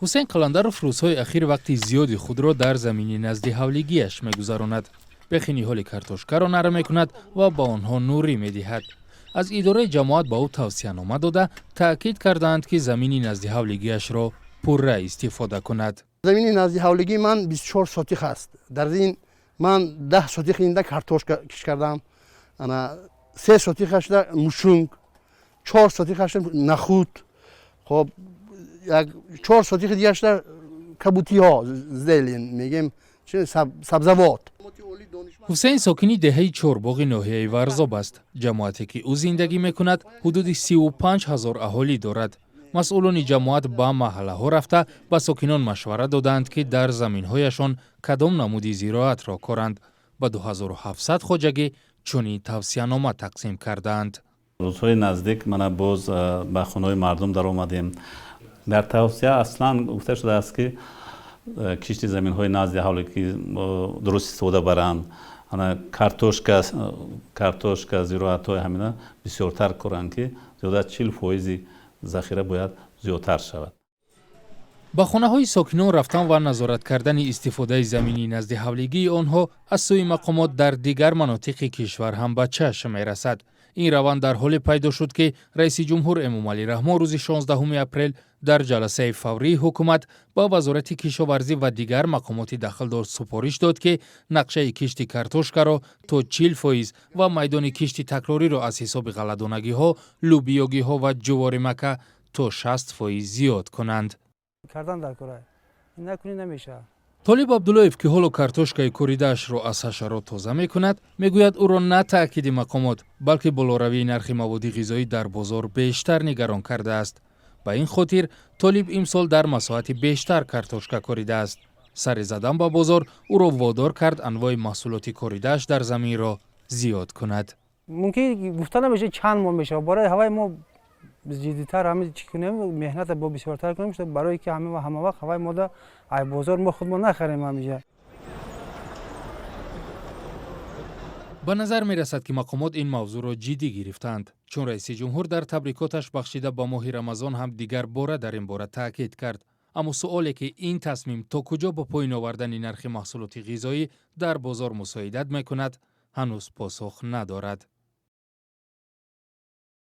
حسین قلندرов روزهای اخیر وقتی زیادی خود را در زمین نزد حولگیش میگذراند. بخینی حال کارتوشکا را نرم میکند و با آنها نوری میدهد. از اداره جماعت با او توصیه‌نامه داده تاکید کردند که زمین نزد حولگیش را پرره استفاده کند. زمین نزد حولگی من 24 سوتیخ است. در این من 10 سوتیخ اینجا کارتوشکا کش کردم. انا 3 سوتیخش در موشونگ، 4 سوتیخش نخود. خب یک 4 سوتیخ دیگه‌اش در کبوتی ها زلین میگیم چه سبزوات. حسین ساکنی دهه چهارباغ ناحیه ورزاب است. جماعتی که او زندگی میکند حدود 35,000 اهالی دارد. مسئولان جماعت با محله ها رفته با ساکنان مشوره دادند که در زمین هایشان کدام نمودی زراعت را کارند. با 2700 خوجگی چنین توصیه‌نامه تقسیم کردند. روزهای نزدیک من باز به خانه مردم در آمدیم. در توصیه اصلا گفته شده است که کشت زمین های نزد حولگی درست استفاده برند. کارتوشکا زراعت های همینا بسیارتر کنند که زیاده 40% ذخیره باید زیادتر شود. با خانه های ساکنان رفتن و نظارت کردن استفاده زمینی نزد حولگی آنها از سوی مقامات در دیگر مناطق کشور هم به چشم می رسد. این روند در حال پیدا شد که رئیس جمهور امامعلی رحمان روز 16 اپریل در جلسه فوری حکومت با وزارت کشاورزی و دیگر مقامات دخلدار سپارش داد که نقشه کشت کارتوشکا را تا 40% و میدان کشت تکراری را از حساب غله‌دانگی ها، لوبیاگی ها و جوار مکه تا 60% زیاد کنند. کردن در کره این نکنی نمیشه. طالب عبداللهیف که حالا کارتوشکای کوریده‌اش را از حشرات تازه میکند میگوید او را نه تأکید مقامات بلکه بالاروی نرخ مواد غذایی در بازار بیشتر نگران کرده است. به این خاطر طالب امسال در مساحت بیشتر کارتوشکا کوریده است. سر زدن با بازار او را وادار کرد انواع محصولات کوریده‌اش در زمین را زیاد کند. ممکن گفتن نمیشه چند ماه میشه برای هوای ما جدی‌تر همه چی کنیم مهنت با بسیارتر کنیم برای که همه وقت هوای ما در بازار ما خود ما نخریم همیشه. به نظر می رسد که مقامات این موضوع را جدی گرفتند چون رئیس جمهور در تبریکاتش بخشیده با ماه رمضان هم دیگر باره در این باره تاکید کرد. اما سوالی که این تصمیم تا کجا با پایین آوردن نرخ محصولات غذایی در بازار مساعدت می کند هنوز پاسخ ندارد.